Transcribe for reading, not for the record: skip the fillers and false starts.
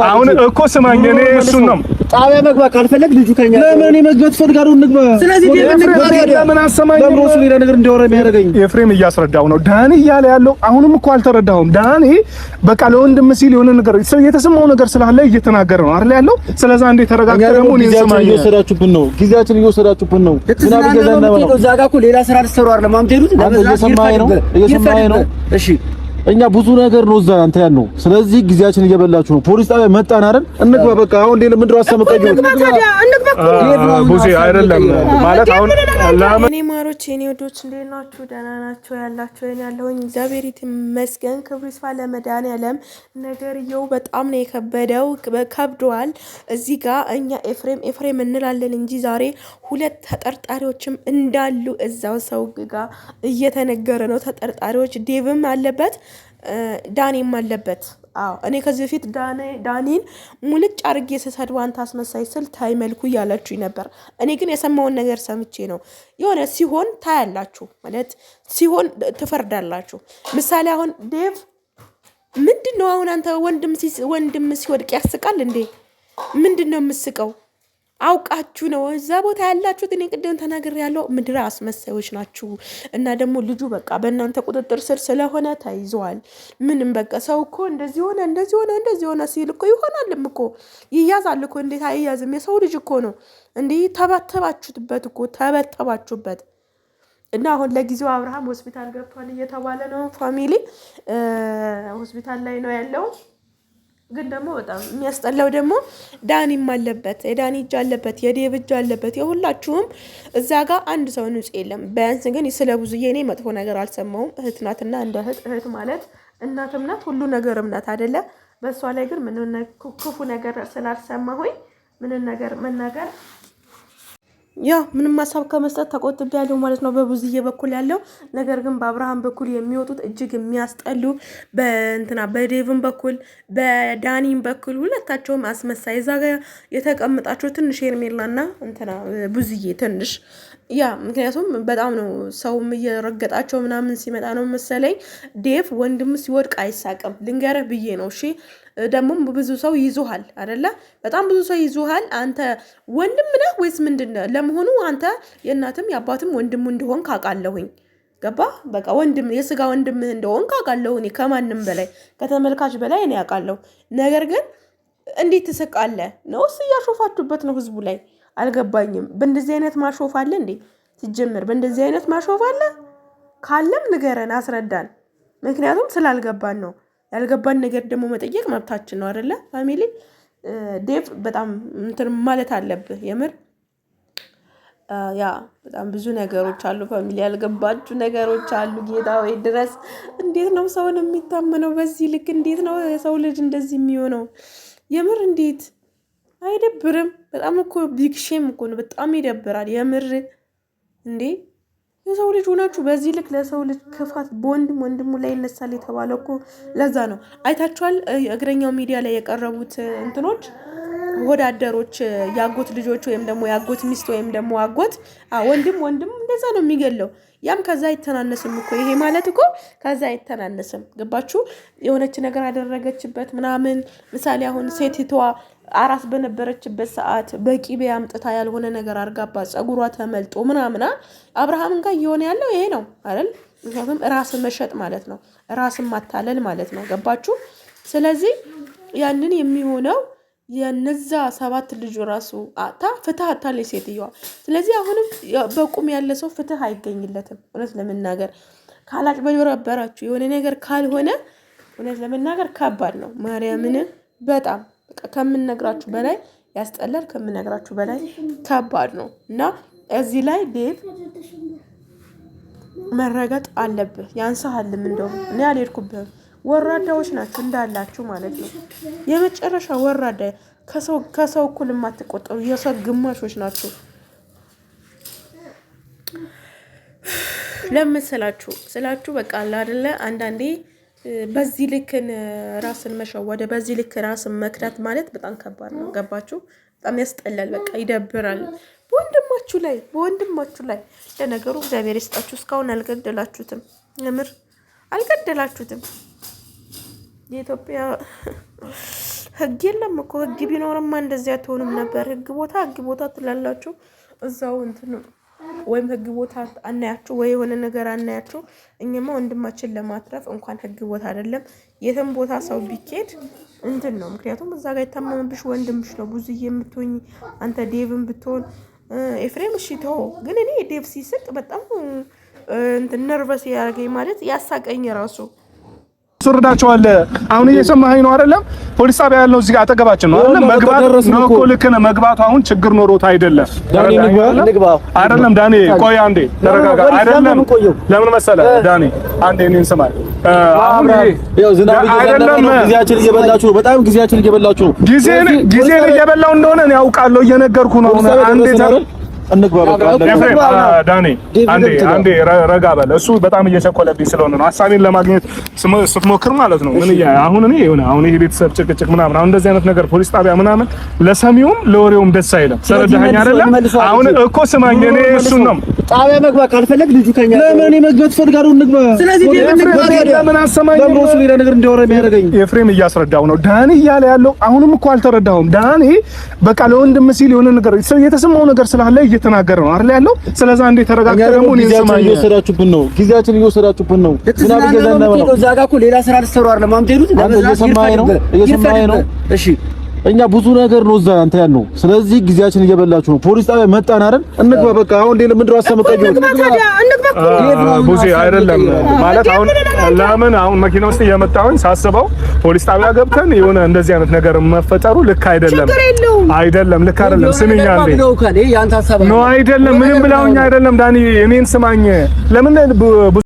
አሁን እኮ ስማኝ እኔ እሱን ነው ጣቢያ መግባት ካልፈለግ ልጁ ከኛ ለምን እኔ መግባት ፈልጋለሁ እንግባ ስለዚህ ለምን አሰማኝ ለምን ሌላ ነገር እንዲያወራ የሚያደርገኝ ኤፍሬም እያስረዳው ነው ዳኒ እያለ ያለው አሁንም እኮ አልተረዳሁም ዳኒ በቃ ለወንድም ሲል የሆነ ነገር የተሰማው ነገር ስላለ እየተናገረ ነው አይደል ያለው ስለዛ እንዴ ተረጋግተህ ደግሞ እኔ ስማኝ እየወሰዳችሁብን ነው ጊዜያችን እየወሰዳችሁብን ነው ዝናብ እየዘነበ ነው እዛ ጋር እኮ ሌላ ስራ ልትሰሩ አይደለም ማምጤሩት እየሰማኸኝ ነው እሺ እኛ ብዙ ነገር ነው እዛ አንተ ያለው ስለዚህ ጊዜያችን እየበላችሁ ነው ፖሊስ ጣቢያ መጣን አይደል እንግባ በቃ አሁን ሌላ ምንድነው አሰመቀዩ ቡዜ አይደለም ማለት አሁን እኔ ማሮች የኔ ወዶች እንዴት ናችሁ ደህና ናችሁ ያላችሁ እኔ ያለሁኝ እግዚአብሔር ይመስገን ክብሩ ይስፋ ለመድኃኒዓለም ነገርየው በጣም ነው የከበደው ከብዷል እዚህ ጋር እኛ ኤፍሬም እንላለን እንጂ ዛሬ ሁለት ተጠርጣሪዎችም እንዳሉ እዛው ሰው ጋር እየተነገረ ነው ተጠርጣሪዎች ዴቭም አለበት ዳኒም አለበት አዎ እኔ ከዚህ በፊት ዳኒን ሙልጭ አርጌ ሰሰድው አንተ አስመሳይ ስል ታይመልኩ ያላችሁኝ ነበር እኔ ግን የሰማውን ነገር ሰምቼ ነው የሆነ ሲሆን ታያላችሁ ማለት ሲሆን ትፈርዳላችሁ ምሳሌ አሁን ዴቭ ምንድነው አሁን አንተ ወንድም ሲወድቅ ያስቃል እንዴ ምንድነው የምስቀው አውቃችሁ ነው እዛ ቦታ ያላችሁት እኔ ቅድም ተናግሬ ያለው ምድር አስመሳዮች ናችሁ እና ደግሞ ልጁ በቃ በእናንተ ቁጥጥር ስር ስለሆነ ተይዟል ምንም በቃ ሰው እኮ እንደዚህ ሆነ ሲል እኮ ይሆናልም እኮ ይያዛል እኮ እንዴት አይያዝም የሰው ልጅ እኮ ነው እንዴ ተበተባችሁበት እና አሁን ለጊዜው አብርሃም ሆስፒታል ገብቷል እየተባለ ነው ፋሚሊ ሆስፒታል ላይ ነው ያለው ግን ደግሞ በጣም የሚያስጠላው ደግሞ ዳኒም አለበት የዳኒ እጅ አለበት የዴቭ እጅ አለበት የሁላችሁም እዛ ጋር አንድ ሰው ንጹህ የለም ቢያንስ ግን ስለ ብዙዬ እኔ መጥፎ ነገር አልሰማሁም እህት ናትና እንደ እህት ማለት እናትም ናት ሁሉ ነገርም ናት አይደለ በሷ ላይ ግን ምን ክፉ ነገር ስላልሰማሁኝ ምን ነገር መናገር ያ ምንም ሐሳብ ከመስጠት ተቆጥቤያለሁ ማለት ነው በብዙዬ በኩል ያለው ነገር ግን በአብርሃም በኩል የሚወጡት እጅግ የሚያስጠሉ በዴቭም በኩል በዳኒም በኩል ሁለታቸውም አስመሳይ እዛ ጋር የተቀመጣቸው ትንሽ ሄርሜላና ብዙዬ ትንሽ ያ ምክንያቱም በጣም ነው ሰውም እየረገጣቸው ምናምን ሲመጣ ነው መሰለኝ ዴቭ ወንድም ሲወድቅ አይሳቀም ልንገርህ ብዬ ነው እሺ ደግሞ ብዙ ሰው ይዙሃል አይደለ በጣም ብዙ ሰው ይዙሃል አንተ ወንድም ነህ ወይስ ምንድነው ለመሆኑ አንተ የእናትም የአባትም ወንድም እንደሆን ካቃለሁኝ ገባ በቃ ወንድም የስጋ ወንድም እንደሆን ካቃለሁኝ ከማንም በላይ ከተመልካች በላይ እኔ ያቃለሁ ነገር ግን እንዴት ተሰቃለ ነውስ ያሾፋችሁበት ነው ህዝቡ ላይ አልገባኝም በእንደዚህ አይነት ማሾፍ አለ እንዴ ሲጀምር በእንደዚህ አይነት ማሾፍ አለ ካለም ንገረን አስረዳን ምክንያቱም ስላልገባን ነው ያልገባን ነገር ደግሞ መጠየቅ መብታችን ነው አይደለ ፋሚሊ ዴቭ በጣም ማለት አለብህ የምር ያ በጣም ብዙ ነገሮች አሉ ፋሚሊ ያልገባችሁ ነገሮች አሉ ጌታው ድረስ እንዴት ነው ሰውን የሚታመነው በዚህ ልክ እንዴት ነው የሰው ልጅ እንደዚህ የሚሆነው የምር እንዴት አይደብርም በጣም እኮ ቢግ ሼም እኮ ነው በጣም ይደብራል የምር እንዴ የሰው ልጅ ሆናችሁ በዚህ ልክ ለሰው ልጅ ክፋት ወንድሙ ላይ ይነሳል የተባለው እኮ ለዛ ነው አይታችኋል እግረኛው ሚዲያ ላይ የቀረቡት እንትኖች ወዳደሮች ያጎት ልጆች ወይም ደግሞ ያጎት ሚስት ወይም ደግሞ አጎት ወንድም እንደዛ ነው የሚገለው ያም ከዛ አይተናነስም እኮ ይሄ ማለት እኮ ከዛ አይተናነስም ገባችሁ የሆነች ነገር አደረገችበት ምናምን ምሳሌ አሁን ሴቲቷ አራስ በነበረችበት ሰዓት በቂቤ አምጥታ ያልሆነ ነገር አርጋባት ጸጉሯ ተመልጦ ምናምን አብርሃም ጋር እየሆነ ያለው ይሄ ነው አይደል ምክንያቱም ራስን መሸጥ ማለት ነው ራስን ማታለል ማለት ነው ገባችሁ ስለዚህ ያንን የሚሆነው የነዛ 7 ልጅ ራሱ ፍትህ አታለች ሴትየዋ ስለዚህ አሁንም በቁም ያለ ሰው ፍትህ አይገኝለትም እውነት ለመናገር ካላጭ በረበራችሁ የሆነ ነገር ካልሆነ እውነት ለመናገር ከባድ ነው ማርያምን በጣም ከምንነግራችሁ በላይ ያስጠላል ከምንነግራችሁ በላይ ከባድ ነው እና እዚህ ላይ ዴቭ መረጋጥ አለብህ ያንሳልም እንደው እኔ አልሄድኩብህም ወራዳዎች ናችሁ እንዳላችሁ ማለት ነው የመጨረሻ ወራዳ ከሰው እኩል የማትቆጠሩ የሰው ግማሾች ናችሁ ለምስላችሁ በቃ አለ አይደለ አንዳንዴ በዚህ ልክ ራስን መሸወደ በዚህ ልክ ራስን መክዳት ማለት በጣም ከባድ ነው ገባችሁ በጣም ያስጠላል በቃ ይደብራል በወንድማችሁ ላይ ለነገሩ እግዚአብሔር ይስጣችሁ እስካሁን አልገደላችሁትም የምር አልገደላችሁትም የኢትዮጵያ ህግ የለም እኮ ህግ ቢኖርማ እንደዚህ አትሆንም ነበር። ህግ ቦታ ትላላችሁ እዛው እንትን ወይም ህግ ቦታ አናያችሁ ወይ የሆነ ነገር አናያችሁ። እኛማ ወንድማችን ለማትረፍ እንኳን ህግ ቦታ አይደለም የትም ቦታ ሰው ቢኬድ እንትን ነው። ምክንያቱም እዛ ጋር የታመመብሽ ወንድምሽ ነው። ብዙዬ የምትሆኝ አንተ ዴቭን ብትሆን ኤፍሬም እሺ ተው። ግን እኔ ዴቭ ሲስቅ በጣም እንትን ነርቨስ ያደርገኝ ማለት ያሳቀኝ ራሱ ሱርዳቸዋል። አሁን እየሰማኸኝ ነው አይደለም? ፖሊስ ጣቢያ ያለው እዚህ ጋር አጠገባችን ነው አይደለም? መግባት ነው እኮ ልክ ነህ። መግባቱ አሁን ችግር ኖሮት አይደለም። አይደለም ዳኒ ቆይ አንዴ ተረጋጋ። አይደለም ለምን መሰለህ ዳኒ አንዴ እኔን ስማኝ። አሁን ይኸው ዝናብ እየዘነበ ጊዜያችን እየበላችሁ ነው። በጣም ጊዜያችን እየበላችሁ ነው። ጊዜን እየበላው እንደሆነ እኔ አውቃለሁ። እየነገርኩህ ነው። አንዴ ዳኒ አንዴ ረጋ በል። እሱ በጣም እየቸኮለብኝ ስለሆነ ነው ሀሳቤን ለማግኘት ስትሞክር ማለት ነው። ምን አሁን እኔ አሁን ይሄ ቤተሰብ ጭቅጭቅ ምናምን አሁን እንደዚህ አይነት ነገር ፖሊስ ጣቢያ ምናምን ለሰሚውም ለወሬውም ደስ አይልም። ሰረዳኸኝ አይደለም? አሁን እኮ ስማኝ፣ እኔ እሱን ነው ጣቢያ መግባት ካልፈለግ ልጁ ከኛ ለምን እኔ መግባት ፈልጋለሁ እንግባ። ስለዚህ ለምን አሰማኝ ነው እሱ ሌላ ነገር እንዲያወራ የሚያደርገኝ። ኤፍሬም እያስረዳው ነው ዳኒ እያለ ያለው አሁንም እኮ አልተረዳሁም። ዳኒ በቃ ለወንድም ሲል የሆነ ነገር የተሰማው ነገር ስላለ እየተናገረ ነው አይደል ያለው። ስለዚህ አንዴ ተረጋግተህ ደግሞ እኔ ሰማኝ። ጊዜያችን እየወሰዳችሁብን ነው። ዝናብ እየዘነበ ነው። እዛ ጋር እኮ ሌላ ስራ ልትሰሩ አይደለም አምጤሩት እየሰማኸኝ ነው? እሺ እኛ ብዙ ነገር ነው እዛ አንተ ያለው። ስለዚህ ጊዜያችን እየበላችሁ ነው። ፖሊስ ጣቢያ መጣን አይደል? እንግባ በቃ። አሁን ሌላ ምንድነው አሰመቀኝ ቡዜ አይደለም ማለት አሁን ለምን አሁን መኪና ውስጥ እየመጣሁኝ ሳስበው ፖሊስ ጣቢያ ገብተን የሆነ እንደዚህ አይነት ነገር መፈጠሩ ልክ አይደለም። አይደለም ልክ አይደለም። ስሚኝ አንዴ ነው አይደለም ምንም ብለውኝ አይደለም ዳኒ እኔን ስማኝ። ለምን